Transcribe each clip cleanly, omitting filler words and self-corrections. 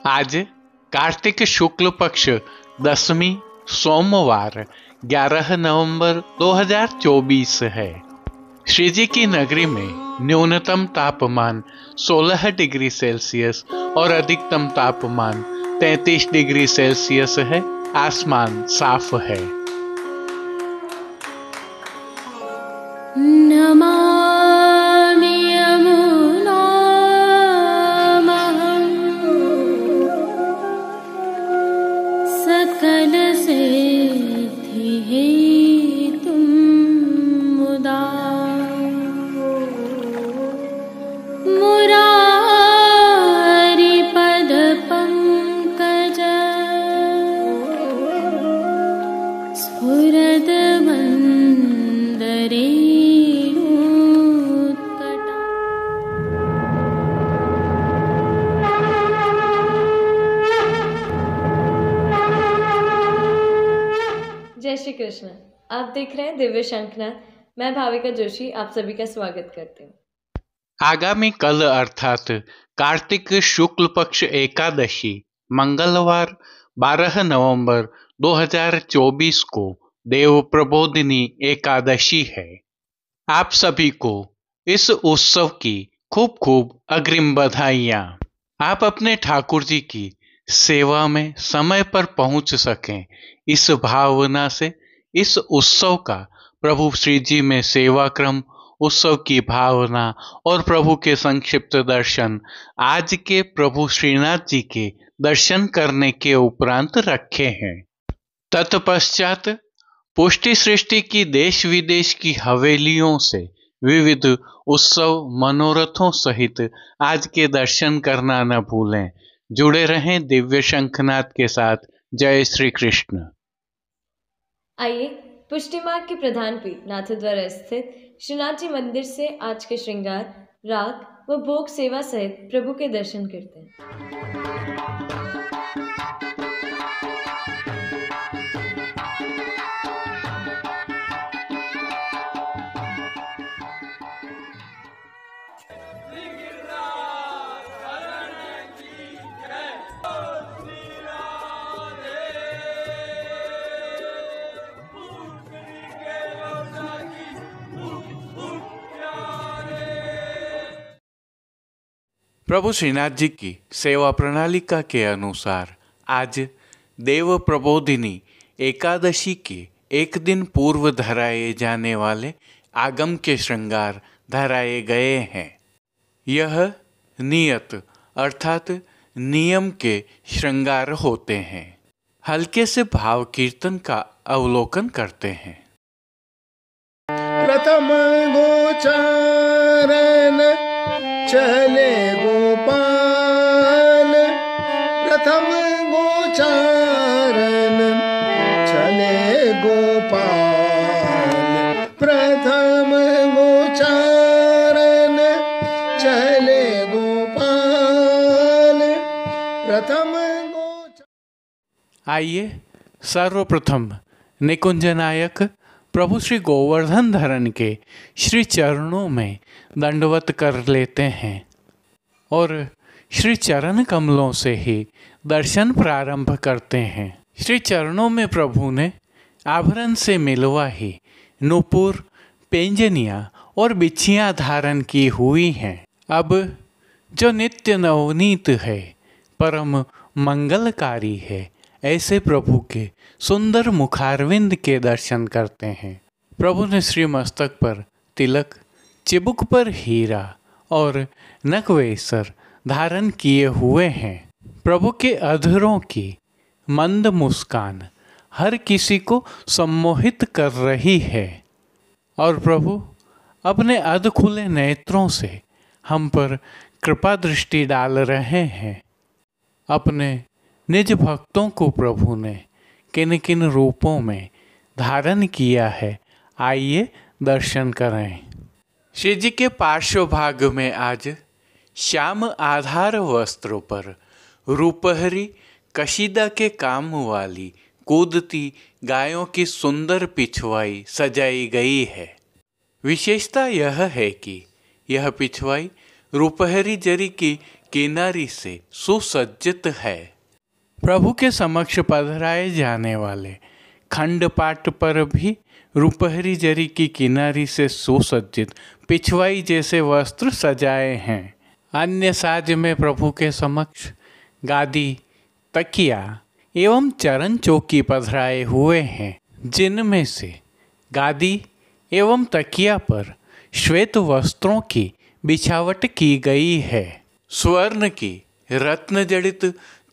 आज कार्तिक शुक्ल पक्ष दसवीं सोमवार 11 नवंबर 2024 है। श्री जी की नगरी में न्यूनतम तापमान 16 डिग्री सेल्सियस और अधिकतम तापमान 33 डिग्री सेल्सियस है। आसमान साफ है। नमामि यमुनामहं सकलसिद्धिहेतुं मुदा मुरारिपदपङ्कज स्फुरद्वन्दरे जय श्री कृष्ण। आप देख रहे हैं दिव्य शंखनाद। मैं भाविका जोशी आप सभी का स्वागत करती हूँ। आगामी कल अर्थात कार्तिक शुक्ल पक्ष एकादशी मंगलवार 12 नवंबर 2024 को देव प्रबोधिनी एकादशी है। आप सभी को इस उत्सव की खूब खूब अग्रिम बधाइयाँ। आप अपने ठाकुर जी की सेवा में समय पर पहुंच सकें, इस भावना से इस उत्सव का प्रभु श्री जी में सेवा क्रम, उत्सव की भावना और प्रभु के संक्षिप्त दर्शन आज के प्रभु श्रीनाथ जी के दर्शन करने के उपरांत रखे हैं। तत्पश्चात पुष्टि सृष्टि की देश विदेश की हवेलियों से विविध उत्सव मनोरथों सहित आज के दर्शन करना न भूलें। जुड़े रहें दिव्य शंखनाद के साथ। जय श्री कृष्ण। आइए पुष्टि मार्ग के प्रधान पीठ नाथद्वारा स्थित श्रीनाथ जी मंदिर से आज के श्रृंगार, राग व भोग सेवा सहित प्रभु के दर्शन करते हैं। प्रभु श्रीनाथ जी की सेवा प्रणालिका के अनुसार आज देव प्रबोधिनी एकादशी के एक दिन पूर्व धराए जाने वाले आगम के श्रृंगार धराए गए हैं। यह नियत अर्थात नियम के श्रृंगार होते हैं। हल्के से भाव कीर्तन का अवलोकन करते हैं। प्रथम गोचारण चले गोपाल, प्रथम गोचारण चले गोपाल, प्रथम गोचारण चले गोपाल, प्रथम गोचारण। आइए सर्वप्रथम निकुंज नायक प्रभु श्री गोवर्धन धरन के श्री चरणों में दंडवत कर लेते हैं और श्री चरण कमलों से ही दर्शन प्रारंभ करते हैं। श्री चरणों में प्रभु ने आभरण से मिलवाही नूपुर, पेंजनियाँ और बिछियाँ धारण की हुई हैं। अब जो नित्य नवनीत है, परम मंगलकारी है, ऐसे प्रभु के सुंदर मुखारविंद के दर्शन करते हैं। प्रभु ने श्री मस्तक पर तिलक, चिबुक पर हीरा और नकवेसर धारण किए हुए हैं। प्रभु के अधरों की मंद मुस्कान हर किसी को सम्मोहित कर रही है और प्रभु अपने अध खुले नेत्रों से हम पर कृपा दृष्टि डाल रहे हैं। अपने निज भक्तों को प्रभु ने किन किन रूपों में धारण किया है, आइए दर्शन करें। श्री जी के पार्श्व भाग में आज श्याम आधार वस्त्रों पर रूपहरी कशीदा के काम वाली कूदती गायों की सुंदर पिछवाई सजाई गई है। विशेषता यह है कि यह पिछवाई रुपहरी जरी की किनारी से सुसज्जित है। प्रभु के समक्ष पधराए जाने वाले खंडपाट पर भी रुपहरी जरी की किनारी से सुसज्जित पिछवाई जैसे वस्त्र सजाए हैं। अन्य साज में प्रभु के समक्ष गादी, तकिया एवं चरण चौकी पधराए हुए हैं, जिनमें से गादी एवं तकिया पर श्वेत वस्त्रों की बिछावट की गई है। स्वर्ण की रत्न जड़ित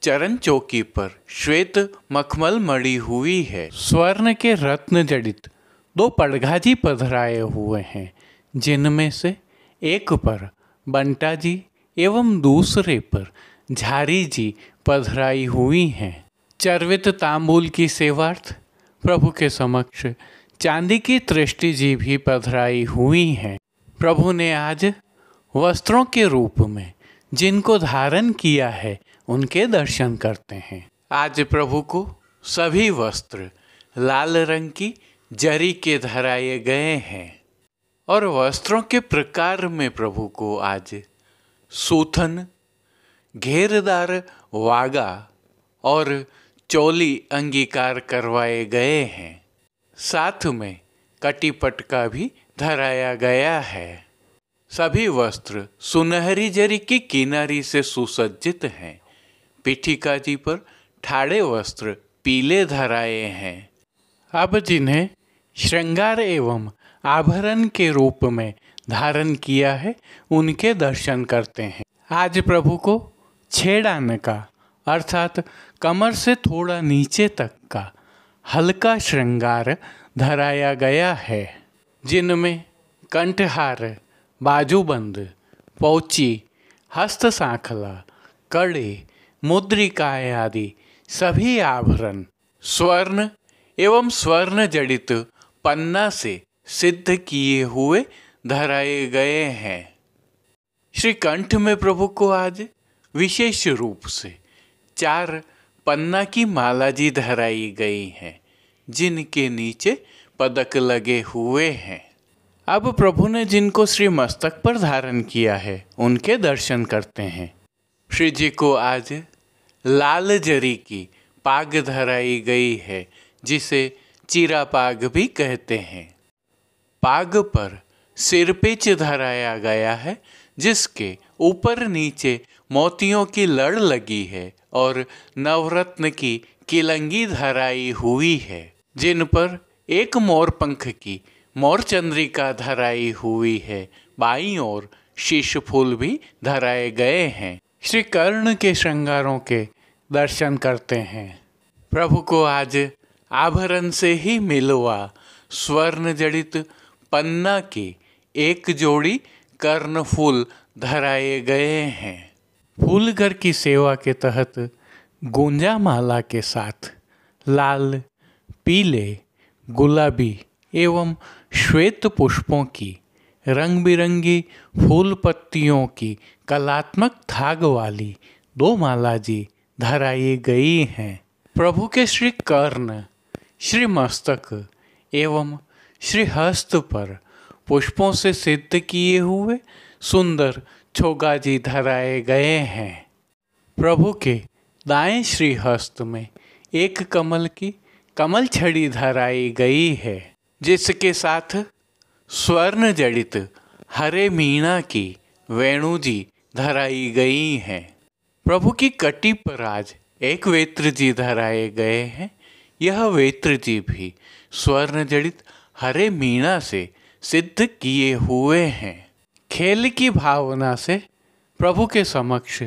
चरण चौकी पर श्वेत मखमल मड़ी हुई है। स्वर्ण के रत्न जड़ित 2 पड़घा जी पधराए हुए हैं, जिनमें से एक पर बंटा जी एवं दूसरे पर झारी जी पधराई हुई हैं। चर्वित तांबूल की सेवार्थ प्रभु के समक्ष चांदी की तृष्टि जी भी पधराई हुई हैं। प्रभु ने आज वस्त्रों के रूप में जिनको धारण किया है उनके दर्शन करते हैं। आज प्रभु को सभी वस्त्र लाल रंग की जरी के धराए गए हैं और वस्त्रों के प्रकार में प्रभु को आज सूथन, घेरदार वागा और चोली अंगीकार करवाए गए हैं। साथ में कटिपट का भी धराया गया है। सभी वस्त्र सुनहरी जरी की किनारी से सुसज्जित हैं। पीठिका जी पर ठाड़े वस्त्र पीले धराए हैं। अब जिन्हें श्रृंगार एवं आभरण के रूप में धारण किया है उनके दर्शन करते हैं। आज प्रभु को छेड़ान का अर्थात कमर से थोड़ा नीचे तक का हल्का श्रृंगार धराया गया है, जिनमें कंठहार, बाजूबंद, पौची, हस्त सांखला, कड़े, मुद्रिकाएं आदि सभी आभरण स्वर्ण एवं स्वर्ण जड़ित पन्ना से सिद्ध किए हुए धराए गए हैं। श्री कंठ में प्रभु को आज विशेष रूप से 4 पन्ना की माला जी धराई गई है, जिनके नीचे पदक लगे हुए हैं। अब प्रभु ने जिनको श्री मस्तक पर धारण किया है उनके दर्शन करते हैं। श्री जी को आज लाल जरी की पाग धराई गई है, जिसे चीरा पाग भी कहते हैं। पाग पर सिरपेच धराया गया है, जिसके ऊपर नीचे मोतियों की लड़ लगी है और नवरत्न की किलंगी धराई हुई है, जिन पर एक मोर पंख की मोर चंद्रिका धराई हुई है। बाईं ओर शीश फूल भी धराए गए हैं। श्री कर्ण के श्रृंगारों के दर्शन करते हैं। प्रभु को आज आभरण से ही मिलवा स्वर्ण जड़ित पन्ना की 1 जोड़ी कर्ण फूल धराए गए हैं। फूलघर की सेवा के तहत गुंजा माला के साथ लाल, पीले, गुलाबी एवं श्वेत पुष्पों की रंग बिरंगी फूल पत्तियों की कलात्मक थाग वाली 2 माला जी धराई गई हैं। प्रभु के श्री कर्ण, श्री मस्तक एवं श्री हस्त पर पुष्पों से सिद्ध किए हुए सुंदर छोगा जी धराए गए हैं। प्रभु के दाएं श्री हस्त में एक कमल की कमल छड़ी धराई गई है, जिसके साथ स्वर्ण जड़ित हरे मीना की वेणु जी धराई गई हैं। प्रभु की कटी पर आज एक वेत्र जी धराए गए हैं। यह वेत्र जी भी स्वर्ण जड़ित हरे मीना से सिद्ध किए हुए हैं। खेल की भावना से प्रभु के समक्ष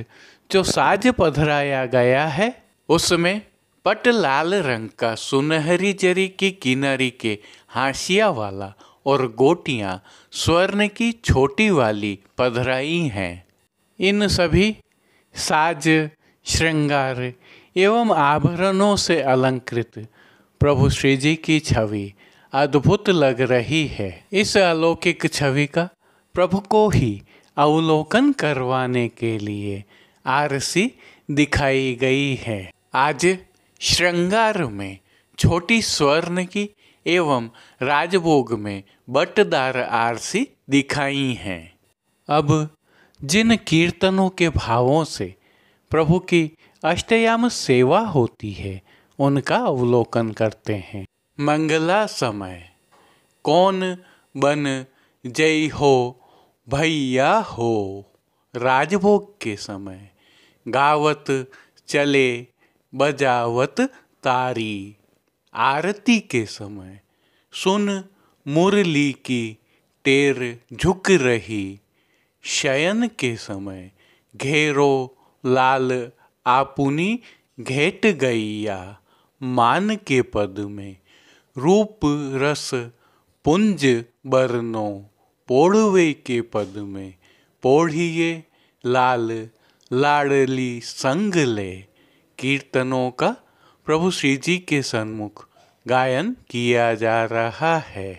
जो साज पधराया गया है उसमें पट लाल रंग का सुनहरी जरी की किनारी के हाशिया वाला और गोटियां स्वर्ण की छोटी वाली पधराई हैं। इन सभी साज, श्रृंगार एवं आभरणों से अलंकृत प्रभु श्री जी की छवि अद्भुत लग रही है। इस अलौकिक छवि का प्रभु को ही अवलोकन करवाने के लिए आरसी दिखाई गई है। आज श्रृंगार में छोटी स्वर्ण की एवं राजभोग में बटदार आरसी दिखाई हैं। अब जिन कीर्तनों के भावों से प्रभु की अष्टयाम सेवा होती है उनका अवलोकन करते हैं। मंगला समय कौन बन जय हो भैया हो, राजभोग के समय गावत चले बजावत तारी, आरती के समय सुन मुरली की टेर झुक रही, शयन के समय घेरो लाल आपुनी घेट गैया, मान के पद में रूप रस पुंज बरनो, पोढ़वे के पद में पोढ़िए लाल लाडली संग ले। कीर्तनों का प्रभु श्री जी के सन्मुख गायन किया जा रहा है।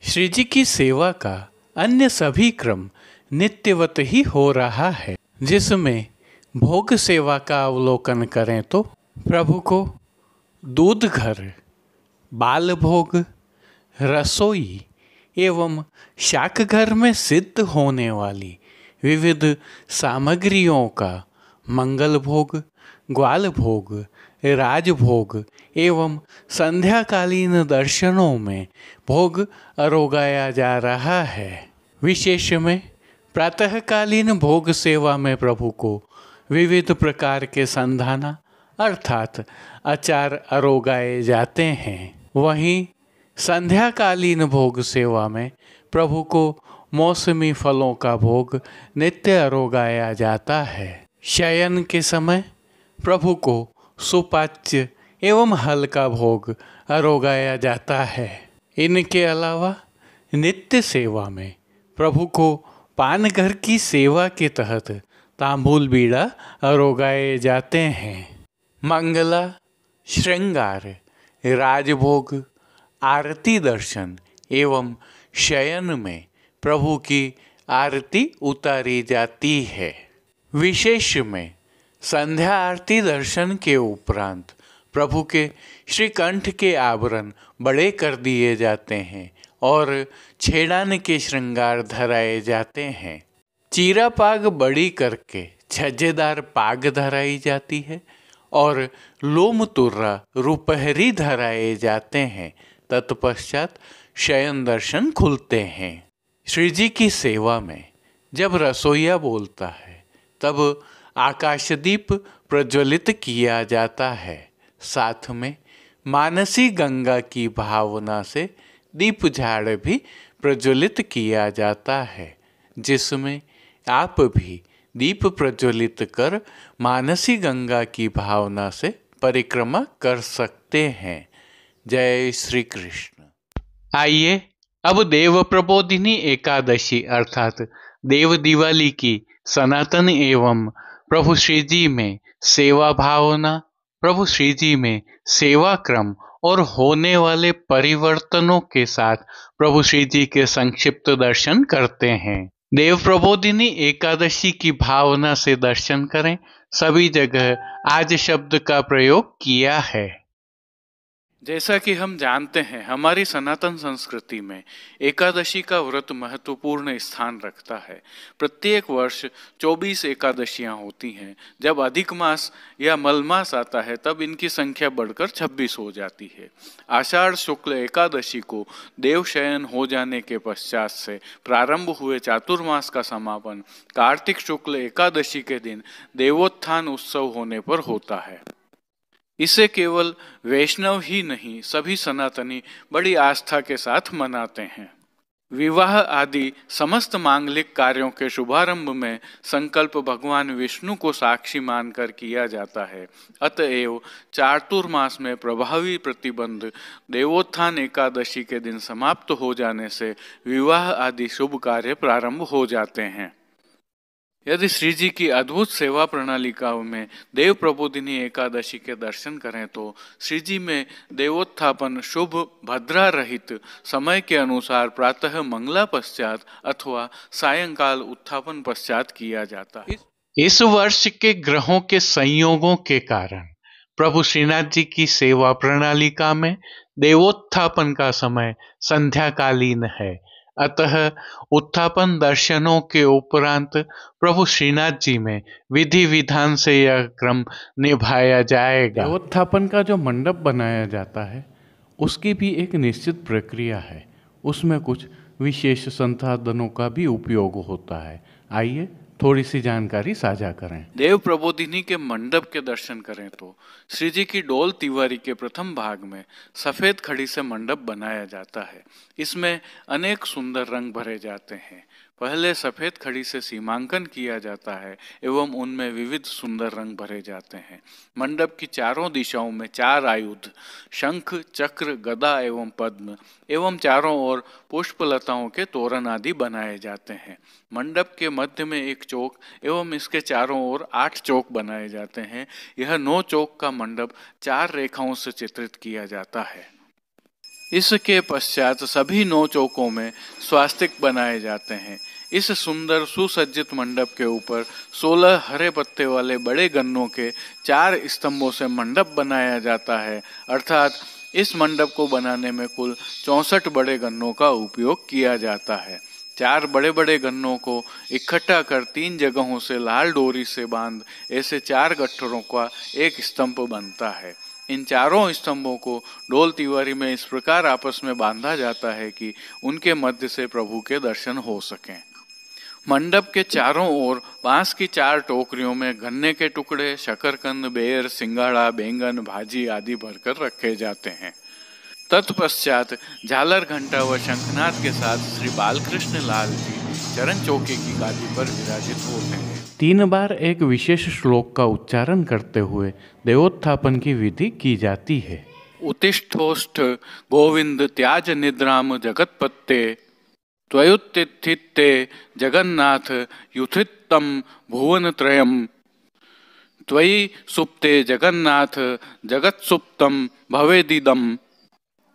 श्री जी की सेवा का अन्य सभी क्रम नित्यवत ही हो रहा है, जिसमें भोग सेवा का अवलोकन करें तो प्रभु को दूध घर, बाल भोग, रसोई एवं शाक घर में सिद्ध होने वाली विविध सामग्रियों का मंगल भोग, ग्वाल भोग, राजभोग एवं संध्याकालीन दर्शनों में भोग अरोगाया जा रहा है। विशेष में प्रातःकालीन भोग सेवा में प्रभु को विविध प्रकार के संधाना अर्थात अचार अरोगाए जाते हैं। वहीं संध्याकालीन भोग सेवा में प्रभु को मौसमी फलों का भोग नित्य अरोगाया जाता है। शयन के समय प्रभु को सुपाच्य एवं हल्का भोग अरोगाया जाता है। इनके अलावा नित्य सेवा में प्रभु को पानघर की सेवा के तहत तांबूल बीड़ा अरोगाए जाते हैं। मंगला, श्रृंगार, राजभोग, आरती दर्शन एवं शयन में प्रभु की आरती उतारी जाती है। विशेष में संध्या आरती दर्शन के उपरांत प्रभु के श्रीकंठ के आभरण बड़े कर दिए जाते हैं और छेड़ान के श्रृंगार धराए जाते हैं। चीरा पाग बड़ी करके छज्जेदार पाग धराई जाती है और लोम तुर्रा रुपहरी धराए जाते हैं। तत्पश्चात शयन दर्शन खुलते हैं। श्री जी की सेवा में जब रसोइया बोलता है तब आकाशदीप प्रज्वलित किया जाता है। साथ में मानसी गंगा की भावना से दीप झाड़ भी प्रज्वलित किया जाता है, जिसमें आप भी दीप प्रज्वलित कर मानसी गंगा की भावना से परिक्रमा कर सकते हैं। जय श्री कृष्ण। आइए अब देव प्रबोधिनी एकादशी अर्थात देव दिवाली की सनातन एवं प्रभु श्री जी में सेवा भावना, प्रभु श्री जी में सेवा क्रम और होने वाले परिवर्तनों के साथ प्रभु श्री जी के संक्षिप्त दर्शन करते हैं। देव प्रबोधिनी एकादशी की भावना से दर्शन करें। सभी जगह आज शब्द का प्रयोग किया है। जैसा कि हम जानते हैं, हमारी सनातन संस्कृति में एकादशी का व्रत महत्वपूर्ण स्थान रखता है। प्रत्येक वर्ष 24 एकादशियां होती हैं। जब अधिक मास या मलमास आता है तब इनकी संख्या बढ़कर 26 हो जाती है। आषाढ़ शुक्ल एकादशी को देवशयन हो जाने के पश्चात से प्रारंभ हुए चातुर्मास का समापन कार्तिक शुक्ल एकादशी के दिन देवोत्थान उत्सव होने पर होता है। इसे केवल वैष्णव ही नहीं, सभी सनातनी बड़ी आस्था के साथ मनाते हैं। विवाह आदि समस्त मांगलिक कार्यों के शुभारंभ में संकल्प भगवान विष्णु को साक्षी मानकर किया जाता है। अतएव चातुर्मास में प्रभावी प्रतिबंध देवोत्थान एकादशी के दिन समाप्त हो जाने से विवाह आदि शुभ कार्य प्रारंभ हो जाते हैं। यदि श्री जी की अद्भुत सेवा प्रणालिकाओं में देव प्रबोधिनी एकादशी के दर्शन करें तो श्री जी में देवोत्थापन शुभ भद्रा रहित समय के अनुसार प्रातः मंगला पश्चात अथवा सायंकाल उत्थापन पश्चात किया जाता है। इस वर्ष के ग्रहों के संयोगों के कारण प्रभु श्रीनाथ जी की सेवा प्रणालिका में देवोत्थापन का समय संध्याकालीन है, अतः उत्थापन दर्शनों के उपरांत प्रभु श्रीनाथ जी में विधि विधान से यह क्रम निभाया जाएगा। देवोत्थापन का जो मंडप बनाया जाता है उसकी भी एक निश्चित प्रक्रिया है। उसमें कुछ विशेष संसाधनों का भी उपयोग होता है। आइए थोड़ी सी जानकारी साझा करें। देव प्रबोधिनी के मंडप के दर्शन करें तो श्री जी की डोल तिवारी के प्रथम भाग में सफेद खड़ी से मंडप बनाया जाता है। इसमें अनेक सुंदर रंग भरे जाते हैं। पहले सफेद खड़ी से सीमांकन किया जाता है एवं उनमें विविध सुंदर रंग भरे जाते हैं। मंडप की चारों दिशाओं में 4 आयुध शंख, चक्र, गदा एवं पद्म एवं चारों ओर पुष्पलताओं के तोरण आदि बनाए जाते हैं। मंडप के मध्य में एक चौक एवं इसके चारों ओर 8 चौक बनाए जाते हैं। यह 9 चौक का मंडप 4 रेखाओं से चित्रित किया जाता है। इसके पश्चात सभी 9 चौकों में स्वास्तिक बनाए जाते हैं। इस सुंदर सुसज्जित मंडप के ऊपर 16 हरे पत्ते वाले बड़े गन्नों के 4 स्तंभों से मंडप बनाया जाता है। अर्थात इस मंडप को बनाने में कुल 64 बड़े गन्नों का उपयोग किया जाता है। 4 बड़े बड़े गन्नों को इकट्ठा कर 3 जगहों से लाल डोरी से बांध ऐसे 4 गट्ठरों का एक स्तंभ बनता है। इन चारों स्तंभों को डोल तिवारी में इस प्रकार आपस में बांधा जाता है कि उनके मध्य से प्रभु के दर्शन हो सकें। मंडप के चारों ओर बांस की 4 टोकरियों में गन्ने के टुकड़े, शकरकंद, बेर, सिंगाड़ा, बैंगन, भाजी आदि भरकर रखे जाते हैं। तत्पश्चात झालर, घंटा व शंखनाद के साथ श्री बालकृष्ण लाल जी चरण चौके की गादी पर विराजित होते हैं। 3 बार एक विशेष श्लोक का उच्चारण करते हुए देवोत्थापन की विधि की जाती है। उत्तिष्ठोष्ठ गोविंद त्याज निद्राम जगतपत्ते त्वयुत्थिते जगन्नाथ युथित्तम भुवनत्रयम् त्वयि सुप्ते जगन्नाथ जगत्सुप्तम भवेदिदम्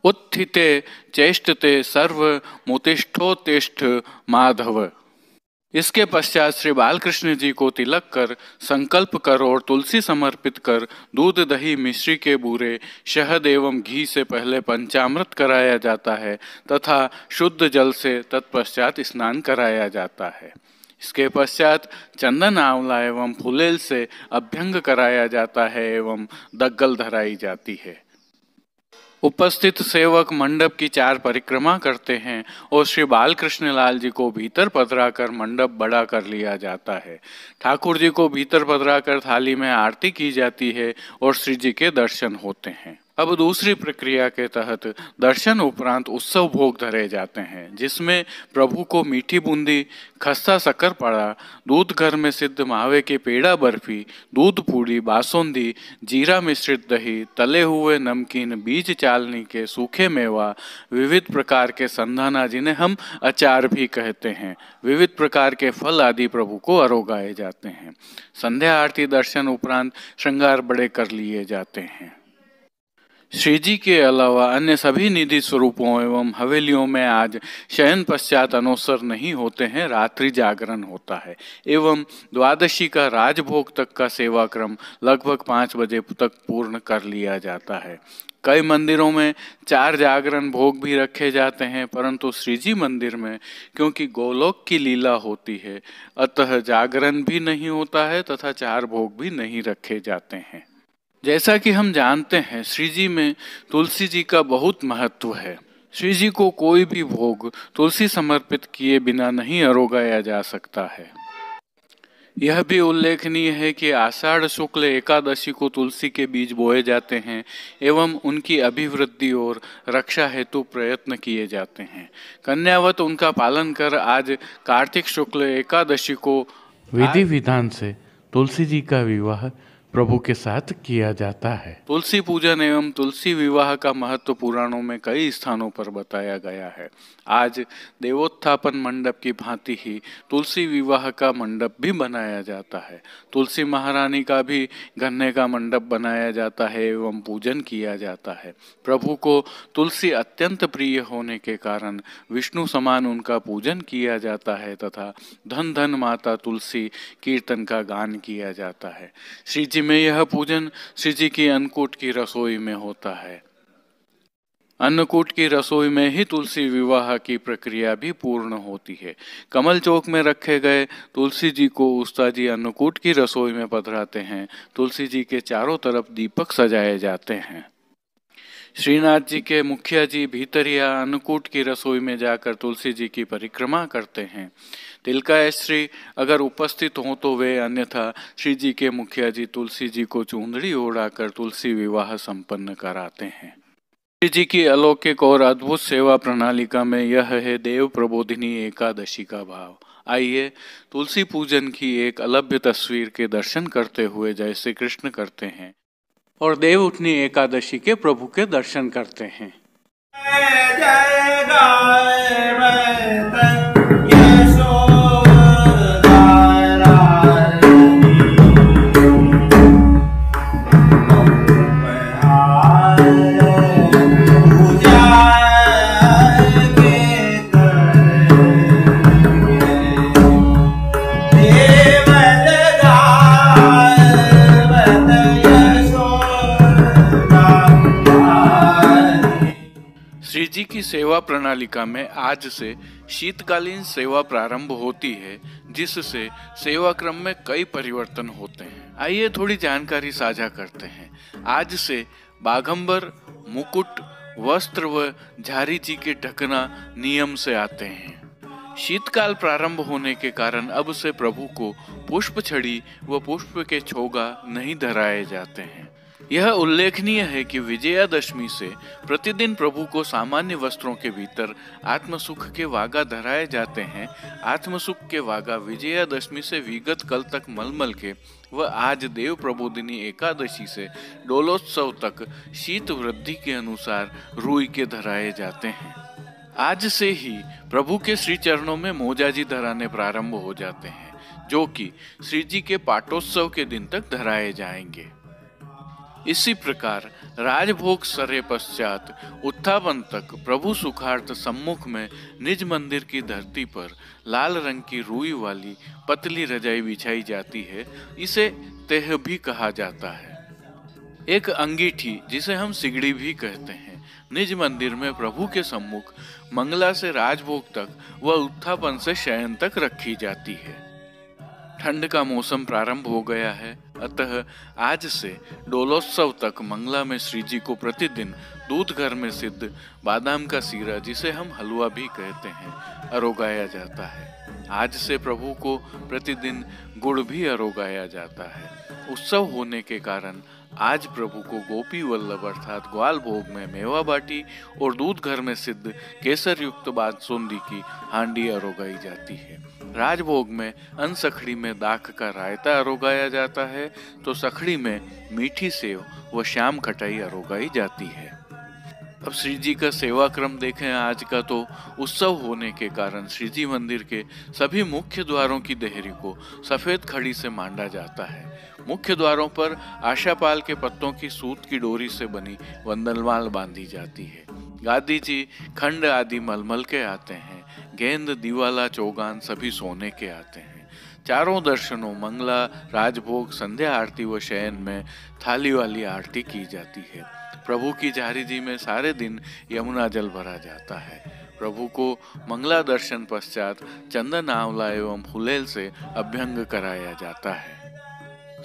उत्थिते चेष्टते सर्वमुतिष्ठोत्तिष्ठ माधव। इसके पश्चात श्री बालकृष्ण जी को तिलक कर, संकल्प कर और तुलसी समर्पित कर दूध, दही, मिश्री के बूरे, शहद एवं घी से पहले पंचामृत कराया जाता है तथा शुद्ध जल से तत्पश्चात स्नान कराया जाता है। इसके पश्चात चंदन, आंवला एवं फुलेल से अभ्यंग कराया जाता है एवं दग्गल धराई जाती है। उपस्थित सेवक मंडप की 4 परिक्रमा करते हैं और श्री बालकृष्ण लाल जी को भीतर पधराकर मंडप बड़ा कर लिया जाता है। ठाकुर जी को भीतर पधराकर थाली में आरती की जाती है और श्री जी के दर्शन होते हैं। अब दूसरी प्रक्रिया के तहत दर्शन उपरांत उत्सव भोग धरे जाते हैं, जिसमें प्रभु को मीठी बूंदी, खस्ता शक्करपारा, दूध घर में सिद्ध मावे के पेड़ा बर्फी, दूध पूड़ी, बासुंदी, जीरा मिश्रित दही, तले हुए नमकीन, बीज चालनी के सूखे मेवा, विविध प्रकार के संधाना जिन्हें हम अचार भी कहते हैं, विविध प्रकार के फल आदि प्रभु को अरोगाए जाते हैं। संध्या आरती दर्शन उपरांत श्रृंगार बड़े कर लिए जाते हैं। श्री जी के अलावा अन्य सभी निधि स्वरूपों एवं हवेलियों में आज शयन पश्चात अनोसर नहीं होते हैं, रात्रि जागरण होता है एवं द्वादशी का राजभोग तक का सेवा क्रम लगभग 5 बजे तक पूर्ण कर लिया जाता है। कई मंदिरों में 4 जागरण भोग भी रखे जाते हैं, परंतु श्री जी मंदिर में क्योंकि गोलोक की लीला होती है, अतः जागरण भी नहीं होता है तथा 4 भोग भी नहीं रखे जाते हैं। जैसा कि हम जानते हैं, श्री जी में तुलसी जी का बहुत महत्व है। श्री जी को कोई भी भोग तुलसी समर्पित किए बिना नहीं अरोगाया जा सकता है। यह भी उल्लेखनीय है कि आषाढ़ शुक्ल एकादशी को तुलसी के बीज बोए जाते हैं एवं उनकी अभिवृद्धि और रक्षा हेतु प्रयत्न किए जाते हैं। कन्यावत उनका पालन कर आज कार्तिक शुक्ल एकादशी को विधि विधान से तुलसी जी का विवाह प्रभु के साथ किया जाता है। तुलसी पूजन एवं तुलसी विवाह का महत्व पुराणों में कई स्थानों पर बताया गया है। आज देवोत्थापन मंडप की भांति ही तुलसी विवाह का मंडप भी बनाया जाता है। तुलसी महारानी का भी गन्ने का मंडप बनाया जाता है एवं पूजन किया जाता है। प्रभु को तुलसी अत्यंत प्रिय होने के कारण विष्णु समान उनका पूजन किया जाता है तथा धन धन माता तुलसी कीर्तन का गान किया जाता है। श्री जी में यह पूजन श्री जी की अन्नकूट की रसोई में होता है। अन्नकूट की रसोई में ही तुलसी विवाह की प्रक्रिया भी पूर्ण होती है। कमल चौक में रखे गए तुलसी जी को उस्ताद जी अन्नकूट की रसोई में पधराते हैं। तुलसी जी के चारों तरफ दीपक सजाए जाते हैं। श्रीनाथ जी के मुखिया जी भीतरिया अन्नकूट की रसोई में जाकर तुलसी जी की परिक्रमा करते हैं। तिलका श्री अगर उपस्थित हों तो वे, अन्यथा श्री जी के मुखिया जी तुलसी जी को चुंदड़ी ओढ़ाकर तुलसी विवाह संपन्न कराते हैं। श्री जी की अलौकिक और अद्भुत सेवा प्रणालिका में यह है देव प्रबोधिनी एकादशी का भाव। आइए तुलसी पूजन की एक अलभ्य तस्वीर के दर्शन करते हुए जैसे कृष्ण करते हैं और देव उठनी एकादशी के प्रभु के दर्शन करते हैं। जय श्री जी की सेवा प्रणालिका में आज से शीतकालीन सेवा प्रारंभ होती है, जिससे सेवा क्रम में कई परिवर्तन होते हैं। आइए थोड़ी जानकारी साझा करते हैं। आज से बाघंबर, मुकुट, वस्त्र व झारी जी के ढकना नियम से आते हैं। शीतकाल प्रारंभ होने के कारण अब से प्रभु को पुष्प छड़ी व पुष्प के छोगा नहीं धराए जाते हैं। यह उल्लेखनीय है कि विजयादशमी से प्रतिदिन प्रभु को सामान्य वस्त्रों के भीतर आत्मसुख के वागा धराए जाते हैं। आत्मसुख के वागा विजयादशमी से विगत कल तक मलमल के व आज देव प्रबोधिनी एकादशी से डोलोत्सव तक शीत वृद्धि के अनुसार रुई के धराए जाते हैं। आज से ही प्रभु के श्री चरणों में मोजाजी धराने प्रारंभ हो जाते हैं, जो कि श्री जी के पाटोत्सव के दिन तक धराए जाएंगे। इसी प्रकार राजभोग सरे पश्चात उत्थापन तक प्रभु सुखार्थ सम्मुख में निज मंदिर की धरती पर लाल रंग की रुई वाली पतली रजाई बिछाई जाती है। इसे तेह भी कहा जाता है। एक अंगीठी, जिसे हम सिगड़ी भी कहते हैं, निज मंदिर में प्रभु के सम्मुख मंगला से राजभोग तक व उत्थापन से शयन तक रखी जाती है। ठंड का मौसम प्रारंभ हो गया है, अतः आज से डोलोत्सव तक मंगला में श्री जी को प्रतिदिन दूध घर में सिद्ध बादाम का सीरा, जिसे हम हलवा भी कहते हैं, अरोगाया जाता है। आज से प्रभु को प्रतिदिन गुड़ भी अरोगाया जाता है। उत्सव होने के कारण आज प्रभु को गोपी वल्लभ अर्थात ग्वाल भोग में मेवा बाटी और दूध घर में सिद्ध केसर युक्त बादसुंदी की हांडी अरोगाई जाती है। राजभोग में अनसखड़ी में दाख का रायता अरोगाया जाता है, तो सखड़ी में मीठी सेव व श्याम खटाई अरोगाई जाती है। अब श्री जी का सेवा क्रम देखें आज का, तो उत्सव होने के कारण श्री जी मंदिर के सभी मुख्य द्वारों की देहरी को सफेद खड़ी से मांडा जाता है। मुख्य द्वारों पर आशापाल के पत्तों की सूत की डोरी से बनी वंदनमाल बांधी जाती है। गादी जी खंड आदि मलमल के आते हैं। गेंद, दीवाला, चौगान सभी सोने के आते हैं। चारों दर्शनों मंगला, राजभोग, संध्या आरती व शयन में थाली वाली आरती की जाती है। प्रभु की झारी जी में सारे दिन यमुना जल भरा जाता है। प्रभु को मंगला दर्शन पश्चात चंदन, आंवला एवं फुलेल से अभ्यंग कराया जाता है।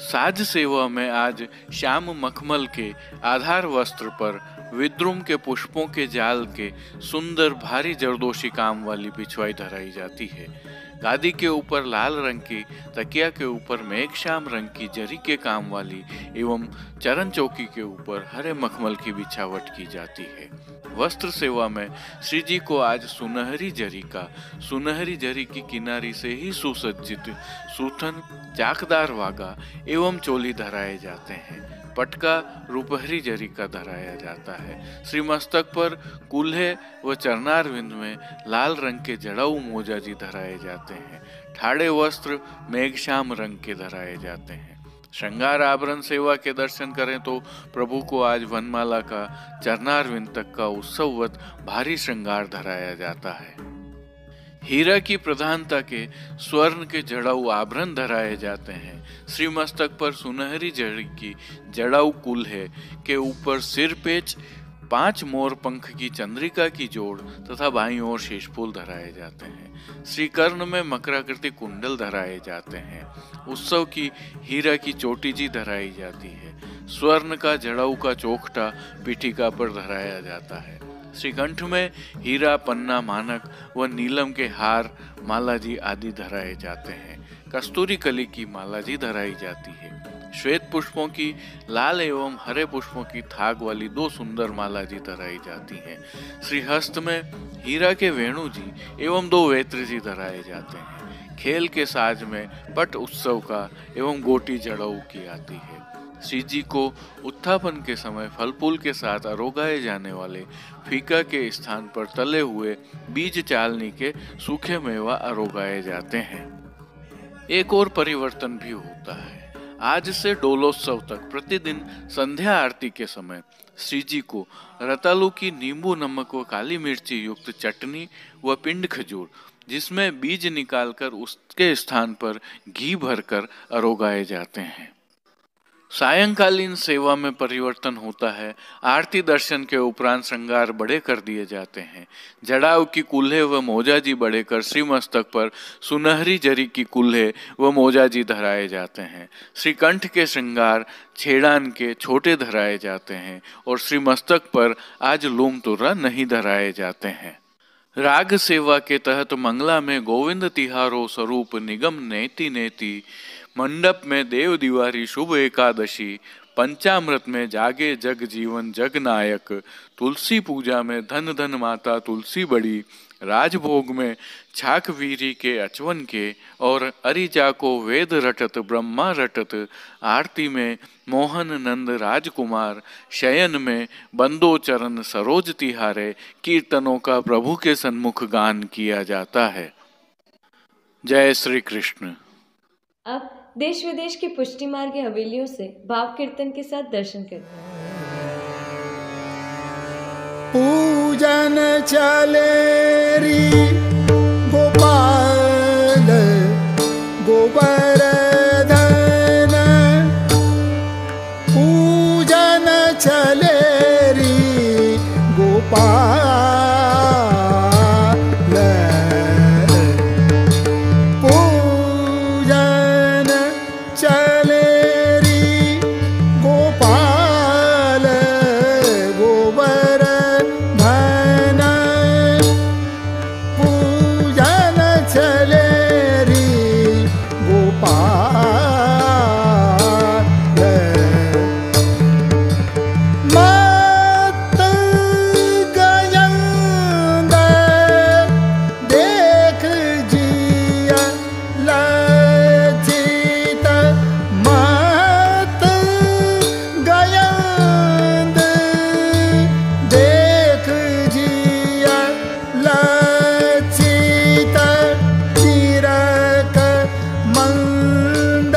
साज सेवा में आज श्याम मखमल के आधार वस्त्र पर विद्रुम के पुष्पों के जाल के सुंदर भारी जरदोशी काम वाली बिछवाई धराई जाती है। गादी के ऊपर लाल रंग की, तकिया के ऊपर मेघश्याम रंग की जरी के काम वाली एवं चरण चौकी के ऊपर हरे मखमल की बिछावट की जाती है। वस्त्र सेवा में श्री जी को आज सुनहरी जरी की किनारी से ही सुसज्जित सूथन, चाकदार वागा एवं चोली धराए जाते हैं। पटका रुपहरी जरी का धराया जाता है। श्री मस्तक पर कुल्हे व चरणारविंद में लाल रंग के जड़ाऊ मोजाजी धराए जाते हैं। ठाड़े वस्त्र मेघश्याम रंग के धराए जाते हैं। श्रृंगार आभरण सेवा के दर्शन करें तो प्रभु को आज वनमाला का चरणारविंद तक का उत्सववत भारी श्रृंगार धराया जाता है। हीरा की प्रधानता के स्वर्ण के जड़ाऊ आभरण धराए जाते हैं। श्री मस्तक पर सुनहरी जड़ी की जड़ाऊ कुल्हे के ऊपर सिरपेच 5 मोर पंख की चंद्रिका की जोड़ तथा बाईं ओर शेष फूल धराए जाते हैं। श्री कर्ण में मकराकृति कुंडल धराए जाते हैं। उत्सव की हीरा की चोटीजी धराई जाती है। स्वर्ण का जड़ाऊ का चोखटा पीठिका पर धराया जाता है। श्रीकंठ में हीरा, पन्ना, मानक व नीलम के हार, मालाजी आदि धराए जाते हैं। कस्तूरी कली की मालाजी धराई जाती है। श्वेत पुष्पों की, लाल एवं हरे पुष्पों की थाग वाली 2 सुंदर मालाजी धराई जाती हैं। श्रीहस्त में हीरा के वेणु जी एवं 2 वेत्र जी धराए जाते हैं। खेल के साज में पट उत्सव का एवं गोटी जड़ाऊ की आती है। श्री जी को उत्थापन के समय फल फूल के साथ अरोगाए जाने वाले फीका के स्थान पर तले हुए बीज चालनी के सूखे मेवा अरोगाए जाते हैं। एक और परिवर्तन भी होता है। आज से डोलोत्सव तक प्रतिदिन संध्या आरती के समय श्री जी को रतालू की नींबू नमक व काली मिर्ची युक्त चटनी व पिंड खजूर जिसमें बीज निकालकर उसके स्थान पर घी भरकर अरोगाए जाते हैं। सायंकालीन सेवा में परिवर्तन होता है। आरती दर्शन के उपरांत श्रृंगार बड़े कर दिए जाते हैं। जड़ाऊ की कुल्हे व मोजाजी बड़े कर श्रीमस्तक पर सुनहरी जरी की कुल्हे व मोजाजी धराए जाते हैं। श्रीकंठ के श्रृंगार छेड़ान के छोटे धराए जाते हैं और श्रीमस्तक पर आज लूम तुर्रा नहीं धराए जाते हैं। राग सेवा के तहत मंगला में गोविंद तिहारो स्वरूप निगम नेति नेति, मंडप में देव दिवारी शुभ एकादशी, पंचामृत में जागे जग जीवन जग नायक, तुलसी पूजा में धन धन माता तुलसी बड़ी, राजभोग में छाक वीरी के अचवन के और अरिजा को वेद रटत ब्रह्मा रटत, आरती में मोहन नंद राजकुमार, शयन में बंदो चरण सरोज तिहारे, कीर्तनों का प्रभु के सन्मुख गान किया जाता है। जय श्री कृष्ण। अब देश विदेश की पुष्टि मार्ग की हवेलियों से भाव कीर्तन के साथ दर्शन करते हैं। पूजन चले री गोपाल गोवर्धन, पूजन चले री गोपाल, पूजन चले री गोपाल गोवर्धन, पूजन चले री गोपाल, मत गयंग देख जिया लज्जित, मत गयंग देख जिया लज्जित, तिरक मंद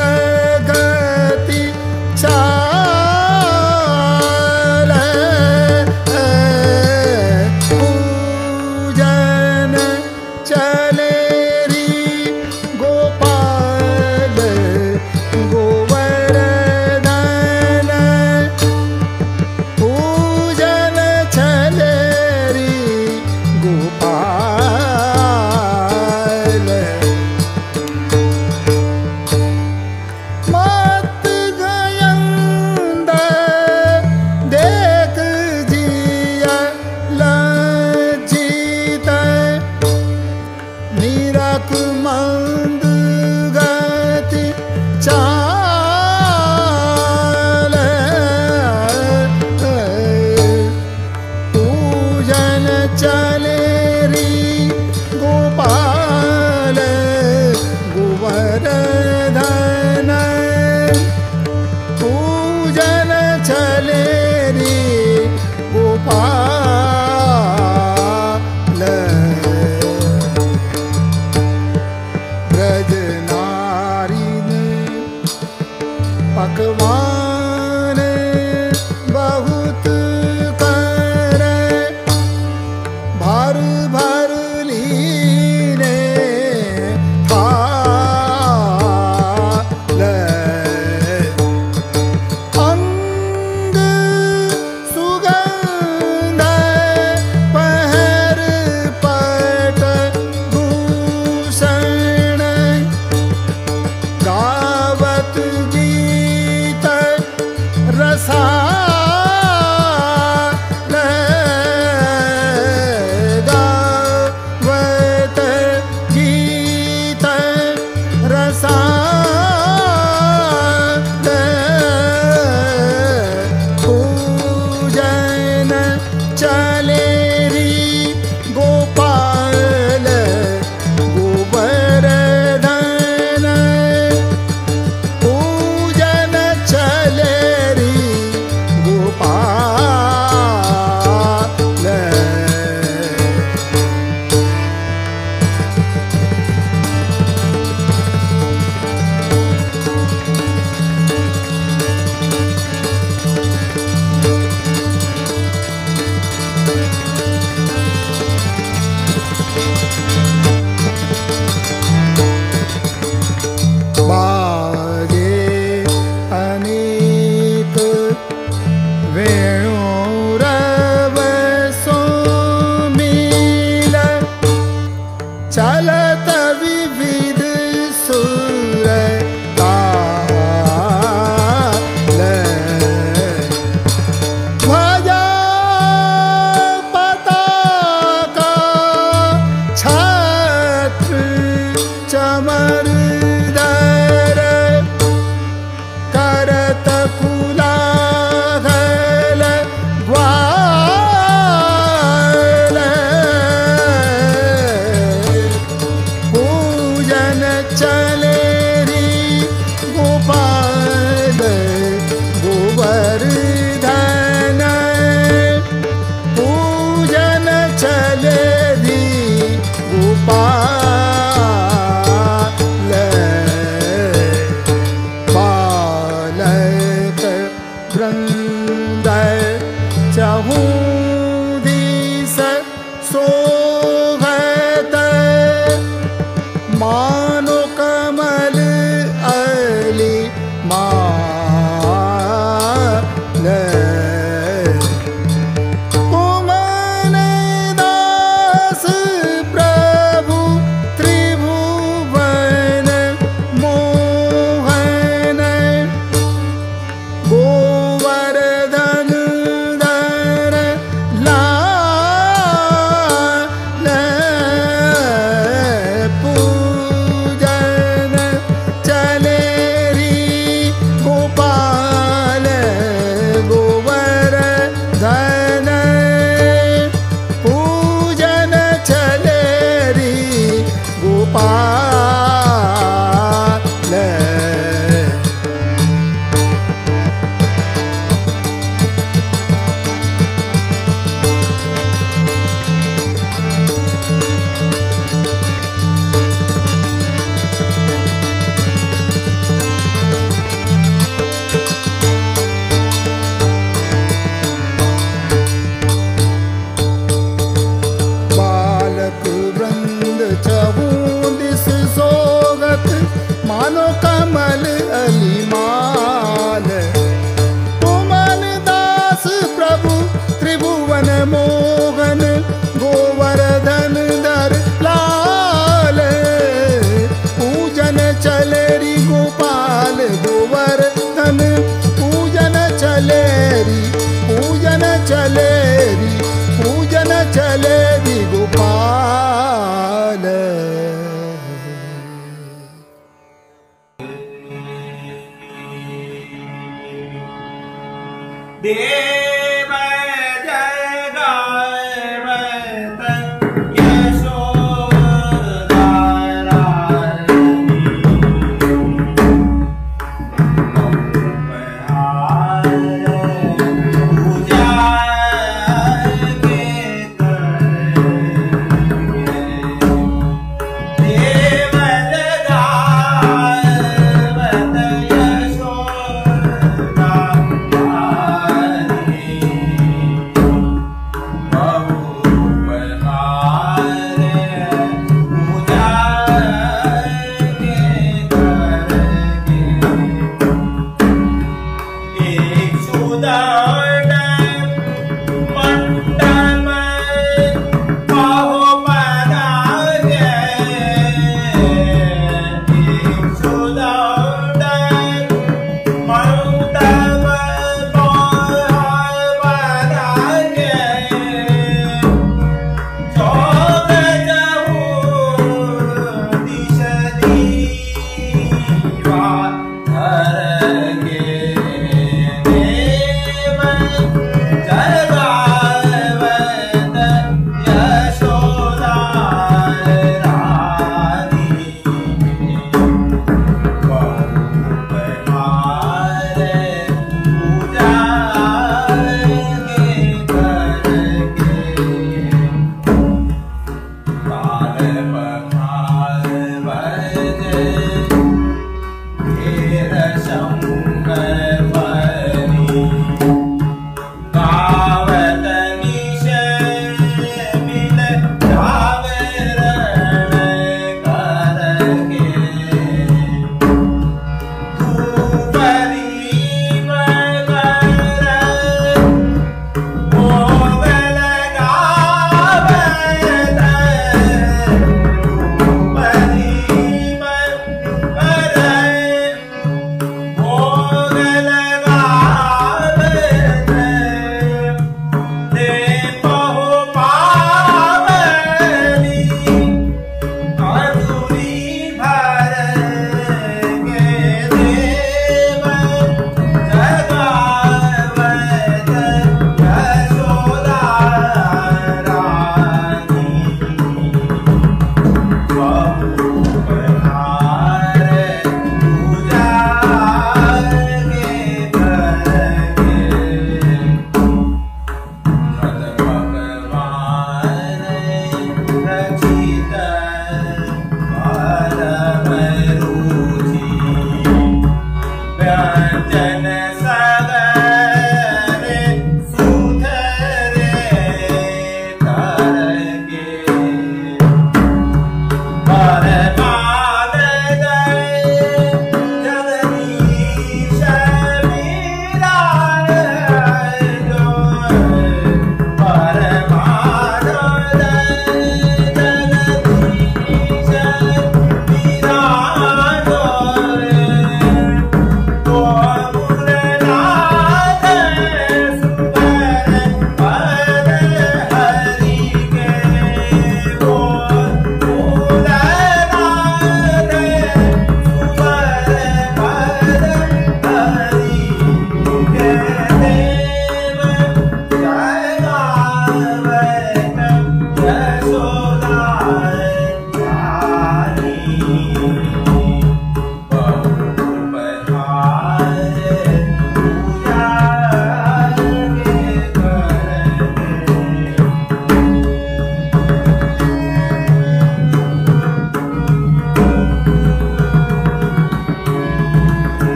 गति चाल, पूजन चले री गोपाल गोवर्धन, पूजन चले री गोपाल, मत गयंद देख जिया लज्जित, निरक मंद गति चाल, पूजन चले री गोपाल गोवर्धन, पूजन चले री गोपाल, ब्रज नारिन पकवान बहुत कर, भर भर लीने थाल, अंग सुगंध चहूँ दिस सोहत मानो कमल अली माल कुमन दास प्रभु त्रिभुवन मोहन गोवर्धन धर लाल पूजन चले री गोपाल गोवर्धन पूजन चले री गोपाल बालक वृंद चहूँ दिस सोगत मानो कमल अली माल कुमन दास प्रभु त्रिभुवन मोहन गोवर्धन धर लाल पूजन चले री गोपाल गोवर्धन पूजन चले री पूजन चले री पूजन चले री गोपाल देव जय गाय यशोदा पूजा के देव जगावत यशोदा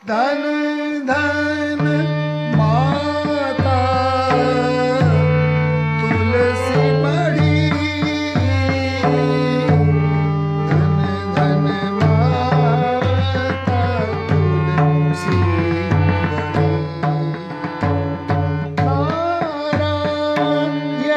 धन धन माता तुलसी बड़ी, धन धन माता तुलसी बड़ी। नारायण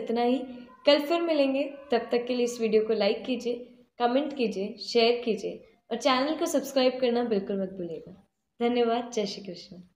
इतना ही। कल फिर मिलेंगे, तब तक के लिए इस वीडियो को लाइक कीजिए, कमेंट कीजिए, शेयर कीजिए और चैनल को सब्सक्राइब करना बिल्कुल मत भूलिएगा। धन्यवाद। जय श्री कृष्ण।